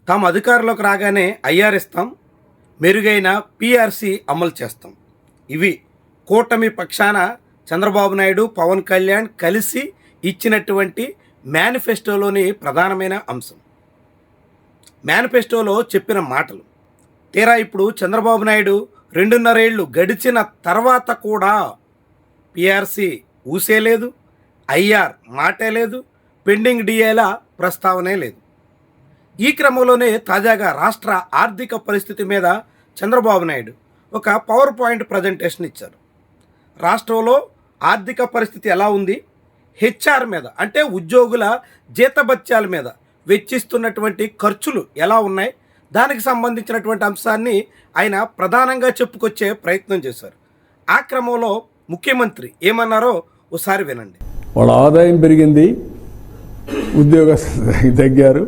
తాము అధికారంలోకి రాగానే ఐఆర్ ఇస్తాం, మెరుగైన పీఆర్సీ అమలు చేస్తాం. ఇవి కూటమి పక్షాన చంద్రబాబు నాయుడు, పవన్ కళ్యాణ్ కలిసి ఇచ్చినటువంటి మేనిఫెస్టోలోని ప్రధానమైన అంశం. మేనిఫెస్టోలో చెప్పిన మాటలు తీరా ఇప్పుడు చంద్రబాబు నాయుడు 2.5 ఏళ్ళు గడిచిన తర్వాత కూడా పీఆర్సీ ఊసే లేదు, ఐఆర్ మాటే లేదు, పెండింగ్ డిఏల ప్రస్తావనే లేదు. ఈ క్రమంలోనే తాజాగా రాష్ట్ర ఆర్థిక పరిస్థితి మీద చంద్రబాబు నాయుడు ఒక పవర్ పాయింట్ ప్రజెంటేషన్ ఇచ్చారు. రాష్ట్రంలో ఆర్థిక పరిస్థితి ఎలా ఉంది, హెచ్ఆర్ మీద అంటే ఉద్యోగుల జీతభత్యాల మీద వెచ్చిస్తున్నటువంటి ఖర్చులు ఎలా ఉన్నాయి, దానికి సంబంధించినటువంటి అంశాన్ని ఆయన ప్రధానంగా చెప్పుకొచ్చే ప్రయత్నం చేశారు. ఆ క్రమంలో ముఖ్యమంత్రి ఏమన్నారో ఒకసారి వినండి. వాళ్ళ ఆదాయం పెరిగింది, ఉద్యోగస్తులు తగ్గారు,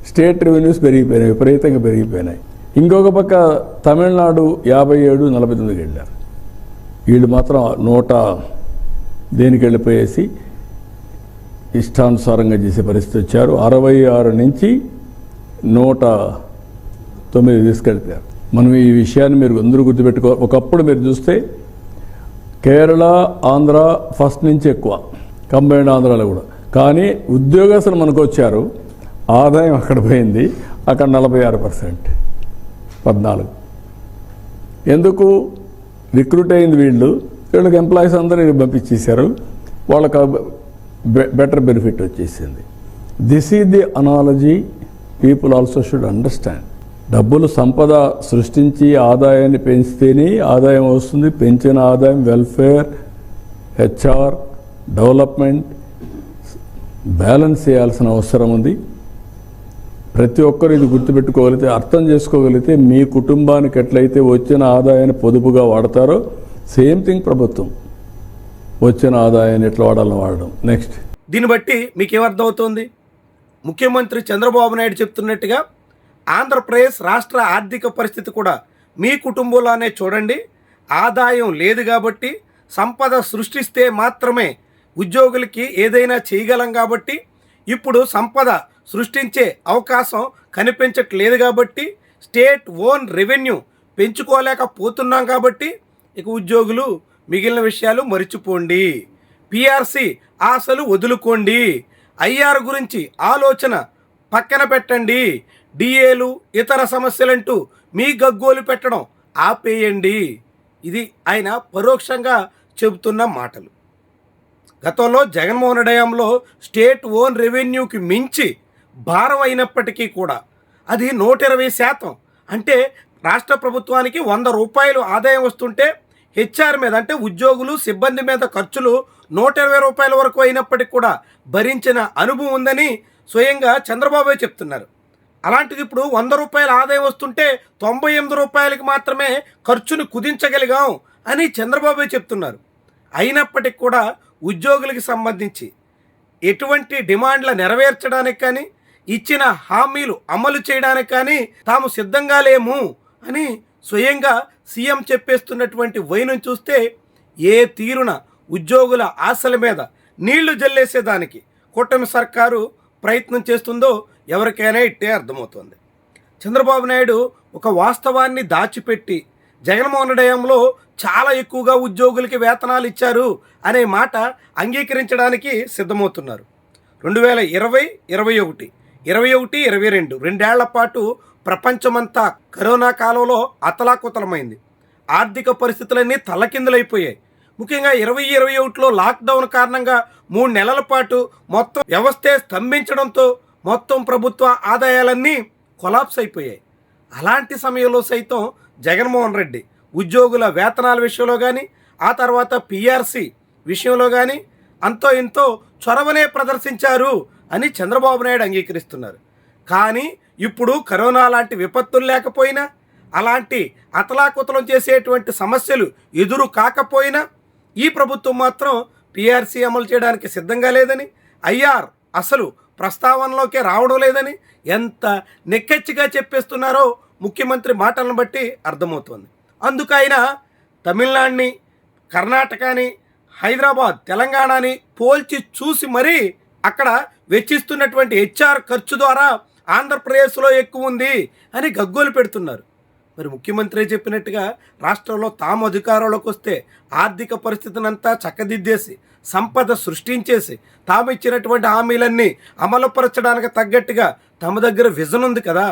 స్టేట్ రెవెన్యూస్ పెరిగిపోయినాయి, విపరీతంగా పెరిగిపోయినాయి. ఇంకొక పక్క తమిళనాడు 57, 49కి వెళ్ళారు. వీళ్ళు మాత్రం 100 దేనికి వెళ్ళిపోయేసి ఇష్టానుసారంగా చేసే పరిస్థితి వచ్చారు. 66 నుంచి 109 తీసుకెళ్ళిపోయారు. మనం ఈ విషయాన్ని మీరు అందరూ గుర్తుపెట్టుకో. ఒకప్పుడు మీరు చూస్తే కేరళ, ఆంధ్ర ఫస్ట్ నుంచి ఎక్కువ, కంబైన్డ్ ఆంధ్రాలో కూడా. కానీ ఉద్యోగస్తులు మనకు వచ్చారు, ఆదాయం అక్కడ పోయింది, అక్కడ 46%, 14. ఎందుకు? రిక్రూట్ అయింది వీళ్ళకి ఎంప్లాయీస్ అందరూ పంపించేశారు, వాళ్ళకి బెటర్ బెనిఫిట్ వచ్చేసింది. This is the analogy people also should understand. డబ్బులు సంపద సృష్టించి ఆదాయాన్ని పెంచితేనే ఆదాయం వస్తుంది. పెంచిన ఆదాయం వెల్ఫేర్, హెచ్ఆర్, డెవలప్మెంట్ బ్యాలెన్స్ చేయాల్సిన అవసరం ఉంది. ప్రతి ఒక్కరు ఇది గుర్తుపెట్టుకోగలిగితే, అర్థం చేసుకోగలిగితే మీ కుటుంబానికి ఎట్లయితే వచ్చిన ఆదాయాన్ని పొదుపుగా వాడతారో సేమ్ థింగ్ ప్రభుత్వం వచ్చిన ఆదాయాన్ని ఎట్లా వాడాలని వాడడం. నెక్స్ట్ దీన్ని బట్టి మీకు ఏమర్థమవుతోంది? ముఖ్యమంత్రి చంద్రబాబు నాయుడు చెప్తున్నట్టుగా ఆంధ్రప్రదేశ్ రాష్ట్ర ఆర్థిక పరిస్థితి కూడా మీ కుటుంబంలోనే చూడండి. ఆదాయం లేదు కాబట్టి, సంపద సృష్టిస్తే మాత్రమే ఉద్యోగులకి ఏదైనా చేయగలం కాబట్టి, ఇప్పుడు సంపద సృష్టించే అవకాశం కనిపించట్లేదు కాబట్టి, స్టేట్ ఓన్ రెవెన్యూ పెంచుకోలేకపోతున్నాం కాబట్టి, ఇక ఉద్యోగులు మిగిలిన విషయాలు మరిచిపోండి, పీఆర్సీ ఆశలు వదులుకోండి, ఐఆర్ గురించి ఆలోచన పక్కన పెట్టండి, డిఏలు ఇతర సమస్యలంటూ మీ గగ్గోలు పెట్టడం ఆపేయండి. ఇది ఆయన పరోక్షంగా చెబుతున్న మాటలు. గతంలో జగన్మోహన్ రెడ్డి హయాంలో స్టేట్ ఓన్ రెవెన్యూకి మించి భారం అయినప్పటికీ కూడా అది 120%. అంటే రాష్ట్ర ప్రభుత్వానికి 100 రూపాయలు ఆదాయం వస్తుంటే హెచ్ఆర్ మీద అంటే ఉద్యోగులు సిబ్బంది మీద ఖర్చులు 120 రూపాయల వరకు అయినప్పటికీ కూడా భరించిన అనుభవం ఉందని స్వయంగా చంద్రబాబే చెప్తున్నారు. అలాంటిది ఇప్పుడు 100 రూపాయల ఆదాయం వస్తుంటే 98 రూపాయలకి మాత్రమే ఖర్చును కుదించగలిగాం అని చంద్రబాబే చెప్తున్నారు. అయినప్పటికీ కూడా ఉద్యోగులకి సంబంధించి ఎటువంటి డిమాండ్ల నెరవేర్చడానికి కానీ, ఇచ్చిన హామీలు అమలు చేయడానికి కానీ తాము సిద్ధంగా లేము అని స్వయంగా సీఎం చెప్పేస్తున్నటువంటి వైనం చూస్తే ఏ తీరున ఉద్యోగుల ఆశల మీద నీళ్లు జల్లేసేదానికి కూటమి సర్కారు ప్రయత్నం చేస్తుందో ఎవరికైనా ఇట్టే అర్థమవుతుంది. చంద్రబాబు నాయుడు ఒక వాస్తవాన్ని దాచిపెట్టి జగన్మోహన్ రెడ్డి హయాంలో చాలా ఎక్కువగా ఉద్యోగులకి వేతనాలు ఇచ్చారు అనే మాట అంగీకరించడానికి సిద్ధమవుతున్నారు. 2020, 21, 22 రెండేళ్ల పాటు ప్రపంచమంతా కరోనా కాలంలో అతలాకుతలమైంది. ఆర్థిక పరిస్థితులన్నీ తలకిందులైపోయాయి. ముఖ్యంగా 2021లో లాక్డౌన్ కారణంగా 3 నెలల పాటు మొత్తం వ్యవస్థే స్తంభించడంతో మొత్తం ప్రభుత్వ ఆదాయాలన్నీ కొలాప్స్ అయిపోయాయి. అలాంటి సమయంలో సైతం జగన్మోహన్ రెడ్డి ఉద్యోగుల వేతనాల విషయంలో కానీ, ఆ తర్వాత పీఆర్సీ విషయంలో కానీ అంతో ఇంతో చొరవనే ప్రదర్శించారు అని చంద్రబాబు నాయుడు అంగీకరిస్తున్నారు. కానీ ఇప్పుడు కరోనా లాంటి విపత్తులు లేకపోయినా, అలాంటి అతలాకుతలం చేసేటువంటి సమస్యలు ఎదురు కాకపోయినా ఈ ప్రభుత్వం మాత్రం పీఆర్సీ అమలు చేయడానికి సిద్ధంగా లేదని, ఐఆర్ అసలు ప్రస్తావనలోకే రావడం లేదని ఎంత నెక్కెచ్చిగా చెప్పేస్తున్నారో ముఖ్యమంత్రి మాటలను బట్టి అర్థమవుతోంది. అందుకైనా తమిళనాడుని, కర్ణాటకని, హైదరాబాద్, తెలంగాణని పోల్చి చూసి మరీ అక్కడ వెచ్చిస్తున్నటువంటి హెచ్ఆర్ ఖర్చు ద్వారా ఆంధ్రప్రదేశ్లో ఎక్కువ ఉంది అని గగ్గోలు పెడుతున్నారు. మరి ముఖ్యమంత్రి చెప్పినట్టుగా రాష్ట్రంలో తాము అధికారంలోకి వస్తే ఆర్థిక పరిస్థితిని అంతా చక్కదిద్దేసి సంపద సృష్టించేసి తాము ఇచ్చినటువంటి హామీలన్నీ అమలుపరచడానికి తగ్గట్టుగా తమ దగ్గర విజన్ ఉంది కదా.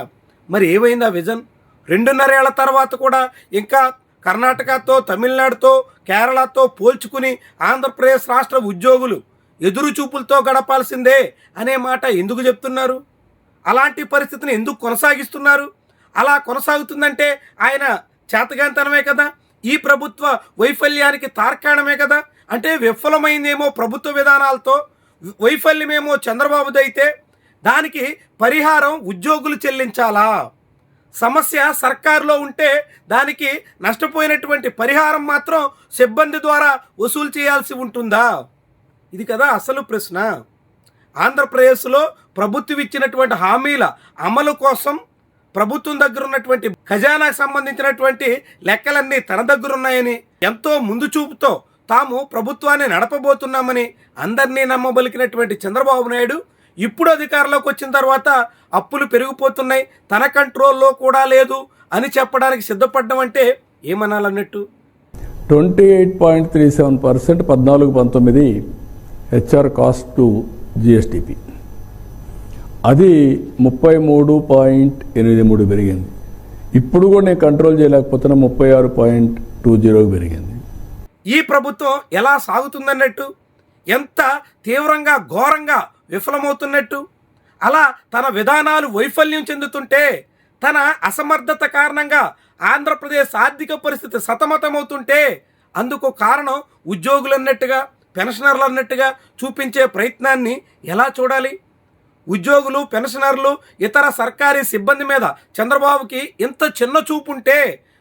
మరి ఏమైంది ఆ విజన్? 2.5 ఏళ్ల తర్వాత కూడా ఇంకా కర్ణాటకతో, తమిళనాడుతో, కేరళతో పోల్చుకుని ఆంధ్రప్రదేశ్ రాష్ట్ర ఉద్యోగులు ఎదురు చూపులతో గడపాల్సిందే అనే మాట ఎందుకు చెప్తున్నారు? అలాంటి పరిస్థితిని ఎందుకు కొనసాగిస్తున్నారు? అలా కొనసాగుతుందంటే ఆయన చేతగాంతనమే కదా, ఈ ప్రభుత్వ వైఫల్యానికి తార్కాణమే కదా. అంటే విఫలమైందేమో ప్రభుత్వ విధానాలతో, వైఫల్యమేమో చంద్రబాబుదైతే దానికి పరిహారం ఉద్యోగులు చెల్లించాలా? సమస్య సర్కారులో ఉంటే దానికి నష్టపోయినటువంటి పరిహారం మాత్రం సిబ్బంది ద్వారా వసూలు చేయాల్సి ఉంటుందా? ఇది కదా అసలు ప్రశ్న. ఆంధ్రప్రదేశ్లో ప్రభుత్వం ఇచ్చినటువంటి హామీల అమలు కోసం ప్రభుత్వం దగ్గర ఉన్నటువంటి ఖజానాకు సంబంధించినటువంటి లెక్కలన్నీ తన దగ్గర ఉన్నాయని, ఎంతో ముందు చూపుతో తాము ప్రభుత్వాన్ని నడపబోతున్నామని అందరినీ నమ్మబలికినటువంటి చంద్రబాబు నాయుడు ఇప్పుడు అధికారంలోకి వచ్చిన తర్వాత అప్పులు పెరిగిపోతున్నాయి, తన కంట్రోల్లో కూడా లేదు అని చెప్పడానికి సిద్ధపడడం అంటే ఏమనాలన్నట్టు. 28.37% 14-19 హెచ్ఆర్ కాస్ట్ టు జిఎస్టిపి, అది 33.83 పెరిగింది. ఇప్పుడు కూడా నేను కంట్రోల్ చేయలేకపోతున్నా, 36.20 పెరిగింది. ఈ ప్రభుత్వం ఎలా సాగుతుందన్నట్టు, ఎంత తీవ్రంగా ఘోరంగా విఫలమవుతున్నట్టు, అలా తన విధానాలు వైఫల్యం చెందుతుంటే, తన అసమర్థత కారణంగా ఆంధ్రప్రదేశ్ ఆర్థిక పరిస్థితి సతమతమవుతుంటే అందుకు కారణం ఉద్యోగులు అన్నట్టుగా, పెన్షనర్లు అన్నట్టుగా చూపించే ప్రయత్నాన్ని ఎలా చూడాలి? ఉద్యోగులు, పెన్షనర్లు, ఇతర సర్కారీ సిబ్బంది మీద చంద్రబాబుకి ఇంత చిన్న చూపు ఉంటే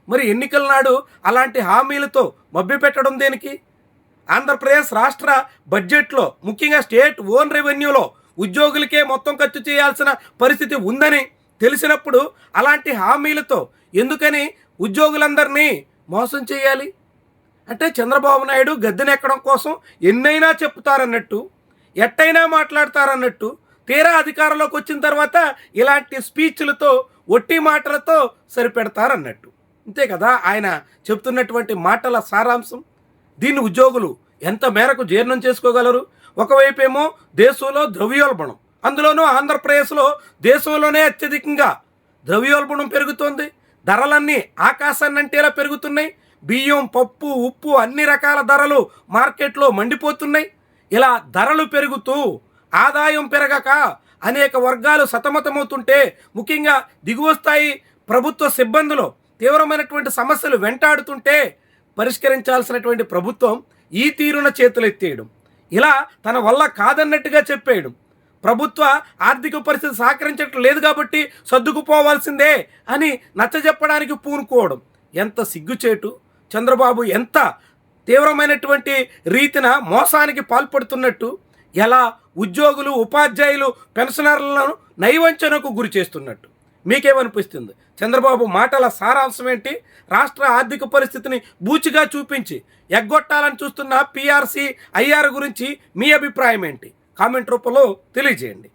మరి ఎన్నికల నాడు అలాంటి హామీలతో మభ్యపెట్టడం దేనికి? ఆంధ్రప్రదేశ్ రాష్ట్ర బడ్జెట్లో, ముఖ్యంగా స్టేట్ ఓన్ రెవెన్యూలో ఉద్యోగులకే మొత్తం ఖర్చు చేయాల్సిన పరిస్థితి ఉందని తెలిసినప్పుడు అలాంటి హామీలతో ఎందుకని ఉద్యోగులందరినీ మోసం చేయాలి? అంటే చంద్రబాబు నాయుడు గద్దెనెక్కడం కోసం ఎన్నైనా చెప్తారన్నట్టు, ఎట్టయినా మాట్లాడతారన్నట్టు, తీరా అధికారంలోకి వచ్చిన తర్వాత ఇలాంటి స్పీచ్లతో, ఒట్టి మాటలతో సరిపెడతారన్నట్టు. అంతే కదా ఆయన చెప్తున్నటువంటి మాటల సారాంశం. దీన్ని ఉద్యోగులు ఎంత మేరకు జీర్ణం చేసుకోగలరు? ఒకవైపేమో దేశంలో ద్రవ్యోల్బణం, అందులోనూ ఆంధ్రప్రదేశ్లో దేశంలోనే అత్యధికంగా ద్రవ్యోల్బణం పెరుగుతోంది. ధరలన్నీ ఆకాశాన్నంటేలా పెరుగుతున్నాయి. బియ్యం, పప్పు, ఉప్పు అన్ని రకాల ధరలు మార్కెట్లో మండిపోతున్నాయి. ఇలా ధరలు పెరుగుతూ ఆదాయం పెరగక అనేక వర్గాలు సతమతమవుతుంటే, ముఖ్యంగా దిగువ స్థాయి ప్రభుత్వ సిబ్బందులు తీవ్రమైనటువంటి సమస్యలు వెంటాడుతుంటే పరిష్కరించాల్సినటువంటి ప్రభుత్వం ఈ తీరున చేతులెత్తేయడం, ఇలా తన వల్ల కాదన్నట్టుగా చెప్పేయడం, ప్రభుత్వ ఆర్థిక పరిస్థితి సహకరించడం లేదు కాబట్టి సర్దుకుపోవాల్సిందే అని నచ్చజెప్పడానికి పూనుకోవడం ఎంత సిగ్గుచేటు. చంద్రబాబు ఎంత తీవ్రమైనటువంటి రీతిన మోసానికి పాల్పడుతున్నట్టు, ఎలా ఉద్యోగులు, ఉపాధ్యాయులు, పెన్షనర్లను నైవంచనకు గురి చేస్తున్నట్టు. మీకేమనిపిస్తుంది? చంద్రబాబు మాటల సారాంశం ఏంటి? రాష్ట్ర ఆర్థిక పరిస్థితిని బూచిగా చూపించి ఎగ్గొట్టాలని చూస్తున్న పిఆర్సీ, ఐఆర్ గురించి మీ అభిప్రాయం ఏంటి? కామెంట్ రూపంలో తెలియజేయండి.